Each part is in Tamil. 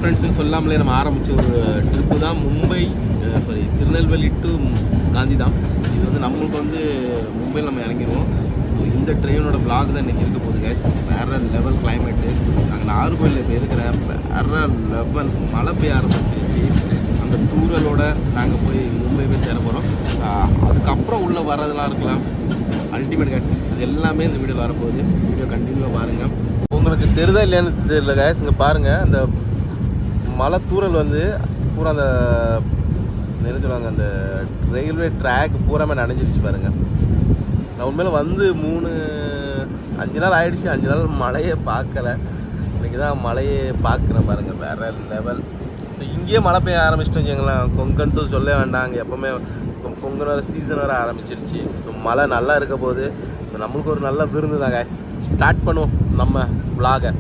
ஃப்ரெண்ட்ஸ்னு சொல்லாமலே நம்ம ஆரம்பித்த ஒரு ட்ரிப்பு தான் திருநெல்வேலி டு காந்திதாம். இது வந்து நம்மளுக்கு வந்து மும்பையில் நம்ம இறங்கிடுவோம். இந்த ட்ரெயினோட vlog தான் இன்றைக்கி இருக்க போகுது கேஸ். வேறு லெவல் கிளைமேட்டு. நாங்கள் நாகர்கோயிலில் இப்போ இருக்கிற வேறு லெவல் மழை பெய்ய ஆரம்பிச்சிருச்சு. அந்த தூரலோட நாங்கள் போய் மும்பை போய் சேர போகிறோம். அதுக்கப்புறம் உள்ளே வர்றதெல்லாம் இருக்கலாம். Ultimate case. அது எல்லாமே இந்த வீடியோவில் வரப்போகுது. வீடியோ கண்டினியூவாக பாருங்கள். உங்களுக்கு தெரிதா இல்லையான்னு தெரியல கேஸ். இங்கே பாருங்கள், அந்த மழை தூரல் வந்து பூரா அந்த என்ன சொல்லுவாங்க, அந்த ரயில்வே ட்ராக் பூராமே நனைஞ்சிருச்சு பாருங்கள். நான் உண்மையில் வந்து 5 நாள் ஆகிடுச்சு. 5 நாள் மழையே பார்க்கல. இன்றைக்கி தான் மழையே பார்க்குறேன் பாருங்கள். வேறு லெவல். ஸோ இங்கேயே மழை பெய்ய ஆரம்பிச்சிட்டு வச்சுங்களேன். கொங்கன்ட்டு சொல்ல வேண்டாம். அங்கே எப்போவுமே பொங்கல் வர சீசன் வர ஆரம்பிச்சிருச்சு. ஸோ மழை நல்லா இருக்க போது. ஸோ நம்மளுக்கு ஒரு நல்ல விருந்து தான் கேஸ். ஸ்டார்ட் பண்ணுவோம் நம்ம vlog-ஐ.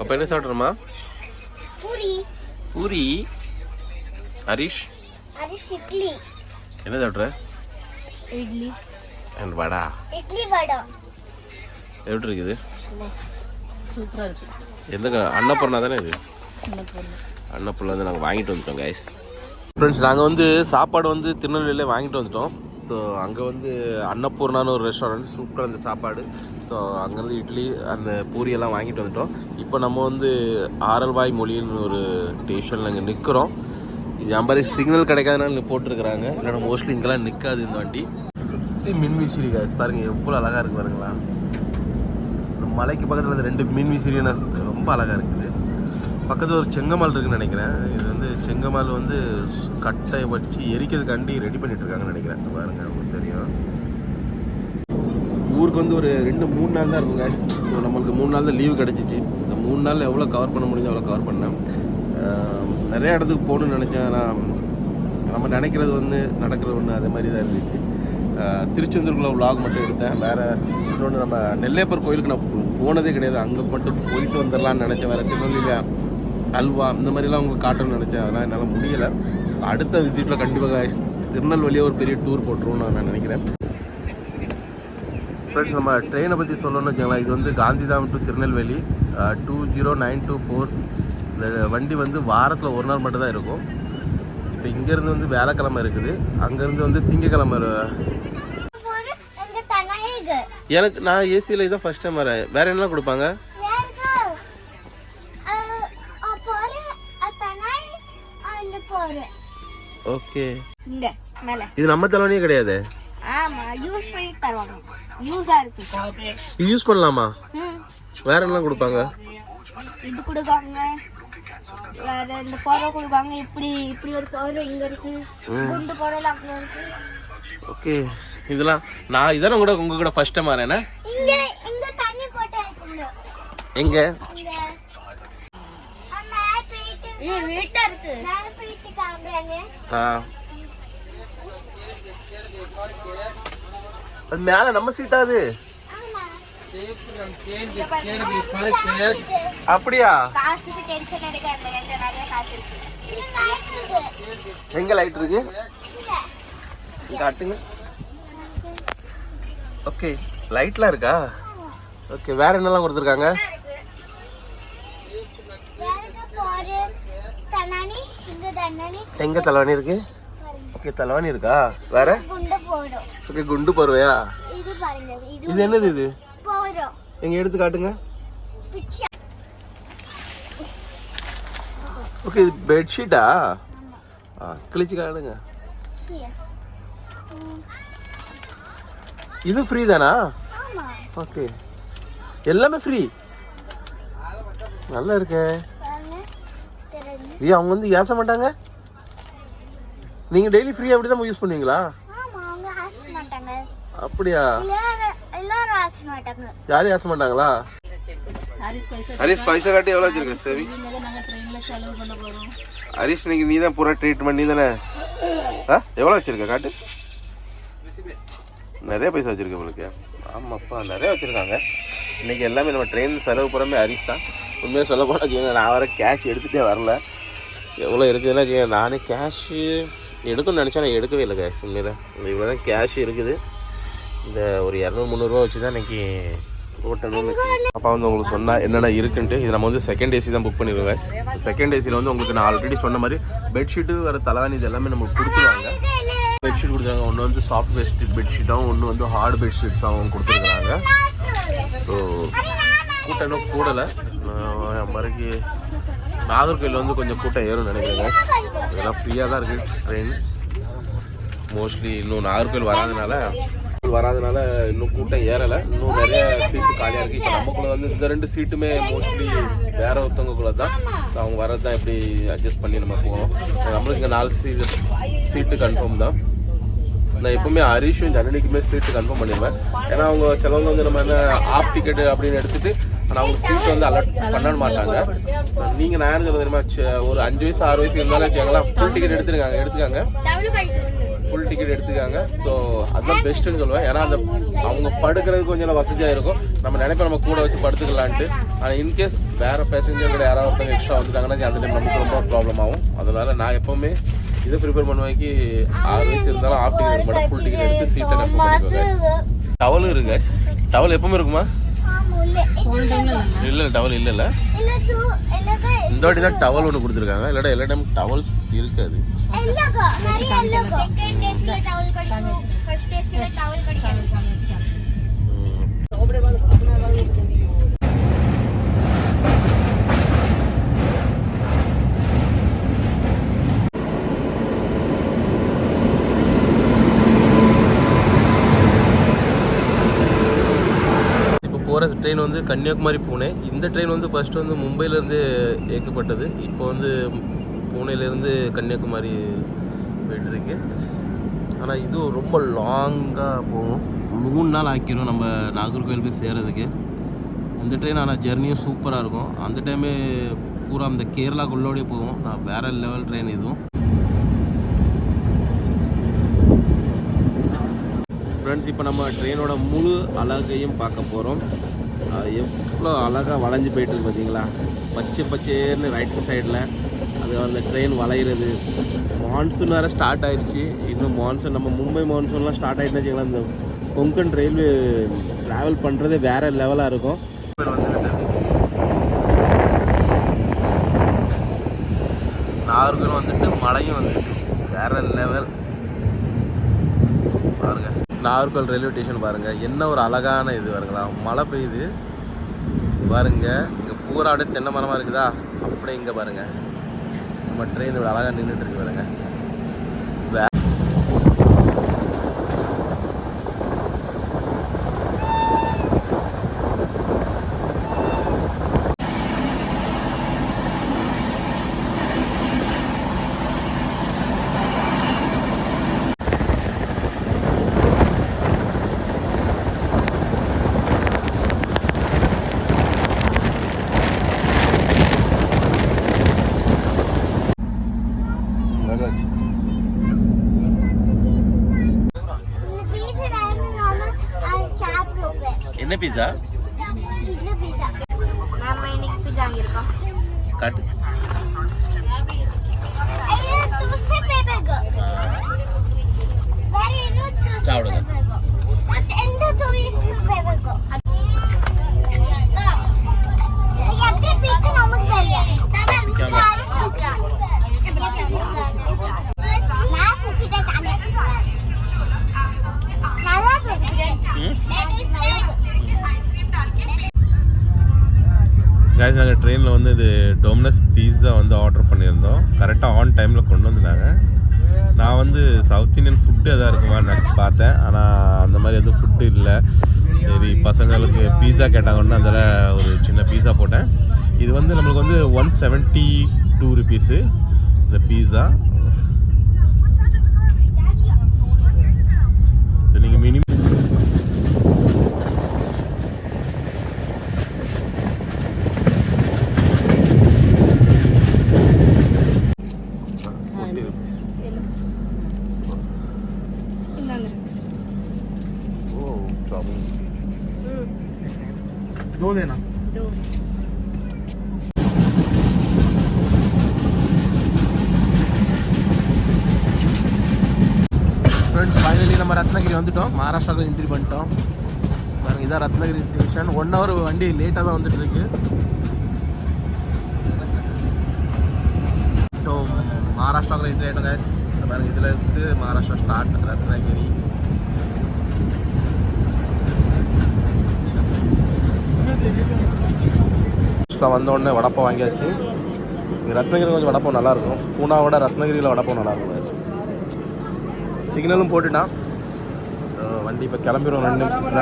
அப்போ என்ன சாப்பிட்றோமா? பூரி. ஹரிஷ் இட்லி. என்ன சாப்பிட்ற? இட்லி அண்ட் வடா. எப்படி இருக்குது? சூப்பராக இருக்கு. எந்த அன்னப்பூர்ணா தானே இது? அன்னப்பூர்ணா வந்து நாங்கள் வாங்கிட்டு வந்துட்டோம் கைஸ். ஃப்ரெண்ட்ஸ், நாங்கள் வந்து சாப்பாடு வந்து திருநெல்வேலியில் வாங்கிட்டு வந்துட்டோம். ஸோ அங்கே வந்து அன்னப்பூர்ணான்னு ஒரு ரெஸ்டாரண்ட், சூப்பராக அந்த சாப்பாடு. ஸோ அங்கேருந்து இட்லி அந்த பூரியெல்லாம் வாங்கிட்டு வந்துட்டோம். இப்போ நம்ம வந்து ஆரல்வாய் மொழின்னு ஒரு ஸ்டேஷனில் அங்கே நிற்கிறோம். இது நம்பரே சிக்னல் கிடைக்காதனால இங்கே போட்டிருக்கிறாங்க. இல்லைன்னா மோஸ்ட்லி இங்கெல்லாம் நிற்காது இந்த வண்டி. சுற்றி மின்விசிறி காசு பாருங்கள், எவ்வளோ அழகாக இருக்குது பாருங்களா. மலைக்கு பக்கத்தில் அந்த 2 மின்விசிறினா ரொம்ப அழகாக இருக்குது. பக்கத்தில் ஒரு செங்கமால் இருக்குதுன்னு நினைக்கிறேன். இது வந்து செங்கமால் வந்து கட்டை வச்சு எரிக்கிறதுக்காண்டி ரெடி பண்ணிட்டு இருக்காங்கன்னு நினைக்கிறேன். பாருங்கள், உங்களுக்கு தெரியும். ஊருக்கு வந்து ஒரு 2-3 நாள் தான் இருக்கும் கேஸ். நம்மளுக்கு 3 நாள் தான் லீவு கிடச்சிச்சு. இந்த 3 நாளில் எவ்வளோ கவர் பண்ண முடிஞ்சோ அவ்வளோ கவர் பண்ணேன். நிறைய இடத்துக்கு போகணுன்னு நினச்சேன். ஆனால் நம்ம நினைக்கிறது ஒன்று, நடக்கிறது ஒன்று, அதே மாதிரி தான் இருந்துச்சு. திருச்செந்தூருக்குள்ள vlog மட்டும் எடுத்தேன். வேறு இன்னொன்று, நம்ம நெல்லையப்பர் கோயிலுக்கு நான் போனதே கிடையாது. அங்கே மட்டும் போயிட்டு வந்துடலான்னு நினச்சேன். வேறு திருநெல்வேலியில் அல்வா இந்த மாதிரிலாம் உங்களுக்கு காட்டணும்னு நினச்சேன். அதெல்லாம் என்னால் முடியலை. அடுத்த விசிட்டில் கண்டிப்பாக திருநெல்வேலியே ஒரு பெரிய டூர் போட்டுருவோம்னு நான் நினைக்கிறேன். ஃப்ரெண்ட்ஸ், நம்ம ட்ரெயினை பற்றி சொல்லணும்னு வச்சுக்கலாம். இது வந்து காந்திதாம் டு திருநெல்வேலி 20924. இந்த வண்டி வந்து வாரத்தில் ஒரு நாள் மட்டும் தான் இருக்கும். இப்போ இங்கேருந்து வந்து வேலைக்கிழமை இருக்குது, அங்கேருந்து வந்து திங்கக்கிழமை. எனக்கு நான் ஏசியில் இதான் ஃபஸ்ட் டைம் வரேன். வேறு என்னலாம் கொடுப்பாங்க? ஓகே, இது நம்ம தலைவனியே கிடையாது. யூஸ் பண்ணலாமா? வேற என்னலாம் கொடுப்பாங்க? இது கொடுப்பாங்க, வேற இந்த போற கொடுப்பாங்க. இப்படி ஒரு போற இங்க இருக்கு, குண்டு போறல அங்க இருக்கு. ஓகே, இதெல்லாம் நான் இதான கூட உங்க கூட ஃபர்ஸ்ட் டைம் வரேனா? இங்க தண்ணி போட்டு வைக்குங்க. எங்க? அம்மா போயிட்டு வீட்டா இருக்கு. நான் போயிட்டு காம்பறாங்க. அது மேல நம்ம சீட்டா அது? அப்படியா? காசுக்கு டென்ஷன் எடுக்காத. நிறைய காசு இருக்கு. எங்க லைட் இருக்கு? காட்டுங்க. ஓகே, லைட்லாம் இருக்கா? ஓகே, வேற என்னலாம் கொடுத்துருக்காங்க? எங்க தலைவாணி இருக்கு? ஓகே, தலைவாணி இருக்கா? வேற? ஓகே, குண்டு போர்வையா? இது என்னது? இது எங்க எடுத்து காட்டுங்க. ஓகே, இது பெட்ஷீட்டா? கிழிச்சு காட்டுங்க. இது ஃப்ரீ தானா? ஓகே, எல்லாமே ஃப்ரீ. நல்லா இருக்கே. அவங்க வந்து ஏச மாட்டாங்க. நீங்க டெய்லி ஃப்ரீ அப்படி தான் யூஸ் பண்ணுவீங்களா? அப்படியா? யாரும் ஏச மாட்டாங்களா? ஹரிஷ் பைசா காட்டி எவ்வளோ வச்சிருக்க? சரி ஹரிஷ், நீ தான் பூரா ட்ரீட்மெண்ட் நீ தானே. எவ்வளோ வச்சிருக்க காட்டு? நிறைய பைசா வச்சிருக்க உங்களுக்கு. ஆமாப்பா நிறைய வச்சுருக்காங்க. இன்றைக்கி எல்லாமே நம்ம ட்ரெயின் செலவு புறமே அரிசி தான். உண்மையாக சொல்ல போனால் வச்சுக்கோங்க, நான் வர கேஷ் எடுத்துகிட்டே வரல. எவ்வளோ இருக்குதுன்னா வச்சுக்கோங்க, நானே கேஷு எடுக்கணும்னு நினச்சா நான் எடுக்கவே இல்லை கேஷ். உண்மையில் இவ்வளோ தான் கேஷ் இருக்குது. இந்த ஒரு 200-300 வச்சு தான் இன்றைக்கி ஓட்டணும்னு. அப்போ வந்து உங்களுக்கு சொன்னால் என்னென்ன இருக்குன்ட்டு. இது நம்ம வந்து செகண்ட் ஏசி தான் புக் பண்ணிடுவோம். செகண்ட் ஏசியில் வந்து உங்களுக்கு நான் ஆல்ரெடி சொன்ன மாதிரி பெட்ஷீட்டு வர தலைவாணி இது எல்லாமே நமக்கு கொடுத்துருவாங்க. பெட்ஷீட் கொடுத்துருக்காங்க. ஒன்று வந்து சாஃப்ட் பெட்ஷீட்டாகவும் ஒன்று வந்து ஹார்ட் பெட்ஷீட்ஸாகவும் கொடுத்துருக்குறாங்க. ஸோ கூட்டம் கூடலை. மறுக்கு நாகர்கோவில் வந்து கொஞ்சம் கூட்டம் ஏறும்னு நினைக்கிறேங்க. இதெல்லாம் ஃப்ரீயாக தான் இருக்குது ட்ரெயின். மோஸ்ட்லி இன்னும் நாகர்கோவில் வராதனால இன்னும் கூட்டம் ஏறலை. இன்னும் நிறைய சீட்டு காலியாக இருக்குது. இப்போ நமக்குள்ள வந்து இந்த 2 சீட்டுமே மோஸ்ட்லி வேற ஒருத்தவங்களுக்குள்ள தான். அவங்க வரது தான் எப்படி அட்ஜஸ்ட் பண்ணி நம்ம போகணும். நம்மளுக்கு இங்கே 4 சீட்டு கன்ஃபார்ம் தான். நான் எப்பவுமே ஹரிஷும் ஜனனிக்குமே சீட்டு கன்ஃபார்ம் பண்ணிடுவேன். ஏன்னா அவங்க சிலவங்க வந்து நம்ம என்ன ஆஃப் டிக்கெட்டு அப்படின்னு எடுத்துகிட்டு ஆனால் அவங்க சீட் வந்து அலர்ட் பண்ண மாட்டாங்க. நீங்கள் நான் சொல்ல தெரியுமா, ஒரு 5 வயசு 6 வயசு இருந்தாலும் வச்சுக்கலாம் ஃபுல் டிக்கெட் எடுத்துக்காங்க. ஃபுல் டிக்கெட் எடுத்துக்காங்க. ஸோ அதுதான் பெஸ்ட்டுன்னு சொல்லுவேன். ஏன்னா அந்த அவங்க படுக்கிறதுக்கு கொஞ்சம் வசதியாக இருக்கும். நம்ம நினைப்போம் நம்ம கூட வச்சு படுத்துக்கலான்ட்டு. ஆனால் இன்கேஸ் வேறு பேசஞ்சர்கள் யாராவது ஒருத்தவங்க எக்ஸ்ட்ரா வந்துட்டாங்கன்னா அந்த டைம் நமக்கு ரொம்ப ப்ராப்ளம் ஆகும். அதனால் நான் எப்போவுமே இதை ப்ரிப்பேர் பண்ணுவேன். 6 வயசு இருந்தாலும் ஆஃப் டிக்கெட் இருக்க மாட்டேன், ஃபுல் டிக்கெட் எடுத்து சீட்டை கன்ஃபார்ம் பண்ணிக்குவேன். டவலும் இருக்குங்க. டவல் எப்பவுமே இருக்குமா? இல்லை டவல் இல்லைல்ல. இந்த வாட்டி தான் டவல் ஒன்று கொடுத்துருக்காங்க. இல்லாட்டா எல்லா டைம் டவல்ஸ் இருக்காது. போகிற ட்ரெயின் வந்து கன்னியாகுமரி பூனே. இந்த ட்ரெயின் வந்து ஃபர்ஸ்ட் வந்து மும்பையிலேருந்து இயக்கப்பட்டது. இப்போ வந்து பூனேலேருந்து கன்னியாகுமரி போயிட்டுருக்கு. ஆனால் இது ரொம்ப லாங்காக போகும். 3 நாள் ஆக்கிடும் நம்ம நாகர்கோவில் போய் சேர்கிறதுக்கு. அந்த ட்ரெயின் ஆனால் ஜெர்னியும் சூப்பராக இருக்கும். அந்த டைமே பூரா அந்த கேரளாக்குள்ளோடய போகும். நான் வேறு லெவல் ட்ரெயின் இதுவும். ஃப்ரெண்ட்ஸ், இப்போ நம்ம ட்ரெயினோட முழு அழகையும் பார்க்க போகிறோம். எவ்வளோ அழகாக வளைஞ்சு போயிட்டுருக்கு பார்த்தீங்களா? பச்சைன்னு ரைட் சைடில் அது அந்த ட்ரெயின் வளையிறது. மான்சூன் வேறு ஸ்டார்ட் ஆகிடுச்சு. இன்னும் மான்சூன் நம்ம மும்பை மான்சூன்லாம் ஸ்டார்ட் ஆகிட்டுன்னு வச்சுக்கலாம். இந்த கொங்கன் ரயில்வே ட்ராவல் பண்ணுறதே வேறு லெவலாக இருக்கும். நாகர்கோவில் வந்துட்டு மழையும் வந்துட்டு வேறு லெவல் பாருங்க. நாகர்கோவில் ரயில்வே ஸ்டேஷன் பாருங்கள், என்ன ஒரு அழகான இது பாருங்களா. மழை பெய்யுது பாருங்க. இங்கே பூரா அப்படியே தென்னை மரமாக இருக்குதா, அப்படியே இங்கே பாருங்கள் நம்ம ட்ரெயின் இவ்வளோ அழகாக நின்றுட்டு இருக்கு பாருங்க. என்ன பீஸா? நம்ம இன்னைக்கு பீஸா வாங்கியிருக்கோம். காட்டு. சாப்பிடுங்க. கைஸ், நாங்கள் ட்ரெயினில் வந்து இது டொமினோஸ் பீஸா வந்து ஆர்டர் பண்ணியிருந்தோம். கரெக்டாக ஆன் டைமில் கொண்டு வந்துட்டாங்க. நான் வந்து சவுத் இந்தியன் ஃபுட்டு எதாவது இருக்குமான்னு பார்த்தேன். ஆனால் அந்த மாதிரி எதுவும் ஃபுட்டு இல்லை. சரி, பசங்களுக்கு பீஸா கேட்டாங்கன்னு அதில் ஒரு சின்ன பீஸா போட்டேன். இது வந்து நம்மளுக்கு வந்து 172 ருபீஸு இந்த பீஸா. நீங்கள் மினிமம் दो देना. दो. ஃப்ரெண்ட்ஸ் ஃபைனலி நம்ம ரத்னகிரி வந்துட்டோம். மகாராஷ்டிராவில் என்ட்ரி பண்ணிட்டோம். பாருங்க இதான் ரத்னகிரி ஸ்டேஷன். 1 hour வண்டி லேட்டாக தான் வந்துட்டு இருக்கு. ஸோ மகாராஷ்டிராவில் என்ட்ரி ஆகிட்டோம் guys. பாருங்க இதில் இருந்து மகாராஷ்டிரா ஸ்டார்ட் ரத்னகிரி. வந்த உடனே வடப்பம் வாங்கியாச்சு. இங்கே ரத்னகிரி கொஞ்சம் வடப்பம் நல்லாயிருக்கும். பூனாவோட ரத்னகிரியில் வடப்பம் நல்லாயிருக்கும் guys. சிக்னலும் போட்டுட்டான். வண்டி இப்போ கிளம்பிடுவோம் 2 நிமிஷத்தில்.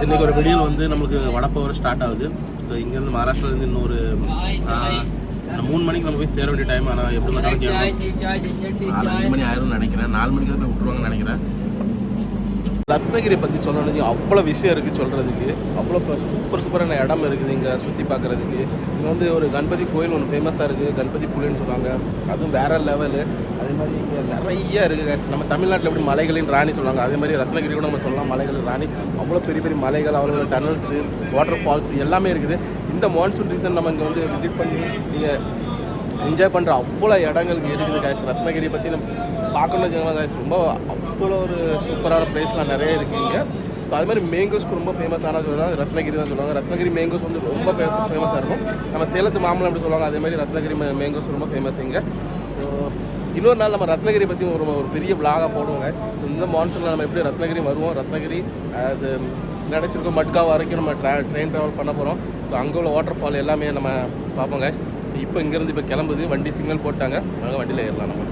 இன்னைக்கு ஒரு வீடியோவில் வந்து நம்மளுக்கு வடப்பம் வர ஸ்டார்ட் ஆகுது. ஸோ இங்கேருந்து மகாராஷ்டிராலேருந்து இன்னொரு 3 மணிக்கு நம்ம போய் சேர வேண்டிய டைம். ஆனால் எப்படி பார்த்தாலும் 5 மணி ஆயிரும்னு நினைக்கிறேன். 4 மணிக்கு தான் விட்டுருவாங்கன்னு நினைக்கிறேன். ரத்னகிரி பற்றி சொல்லணும்னு அவ்வளோ விஷயம் இருக்குது சொல்கிறதுக்கு. அவ்வளோ சூப்பரான இடம் இருக்குது இங்கே சுற்றி பார்க்குறதுக்கு. இங்கே வந்து ஒரு கணபதி கோயில் ஒன்று ஃபேமஸாக இருக்குது. கணபதி புலின்னு சொல்லுவாங்க. அதுவும் வேறு லெவலு. அதே மாதிரி இங்கே நிறைய இருக்குது. நம்ம தமிழ்நாட்டில் எப்படி மலைகளின் ராணி சொல்லுவாங்க, அதே மாதிரி ரத்னகிரி கூட நம்ம சொல்லலாம் மலைகளின் ராணி. அவ்வளோ பெரிய பெரிய மலைகள், அவ்வளோ டனல்ஸு, வாட்டர் ஃபால்ஸ் எல்லாமே இருக்குது. இந்த மான்சூன் சீசன் நம்ம இங்கே வந்து விசிட் பண்ணி நீங்கள் என்ஜாய் பண்ணுற அவ்வளோ இடங்கள் இங்கே இருக்குது guys. ரத்னகிரி பற்றி நம்ம பார்க்கணும்னு வச்சுக்கலாம் guys. ரொம்ப அவ்வளோ ஒரு சூப்பரான பிளேஸ்லாம் நிறைய இருக்குது இங்கே. ஸோ அது மாதிரி மேங்கோஸ்க்கு ரொம்ப ஃபேமஸான சொல்லுவாங்க ரத்னகிரி தான் சொல்லுவாங்க. ரத்னகிரி மேங்கோஸ் வந்து ரொம்ப ஃபேமஸாக இருக்கும். நம்ம சேலத்து மாம்பழம் அப்படி சொல்லுவாங்க. அதே மாதிரி ரத்னகிரி மேங்கோஸ் ரொம்ப ஃபேமஸ் இங்கே. ஸோ இன்னொரு நாள் நம்ம ரத்னகிரி பற்றி ஒரு பெரிய விளாகாக போடுவோங்க. இந்த மான்சூனில் நம்ம எப்படி ரத்னகிரி வருவோம், ரத்னகிரி அது நினச்சிருக்கோம் மட்கா வரைக்கும் நம்ம ட்ரெயின் ட்ராவல் பண்ண போகிறோம். ஸோ அங்கே உள்ள வாட்டர் ஃபால் எல்லாமே நம்ம பார்ப்போம் guys. இப்போ இங்கேருந்து இப்போ கிளம்புது வண்டி. சிக்னல் போட்டாங்க. நாங்கள் வண்டியில் ஏறலாம் நம்ம.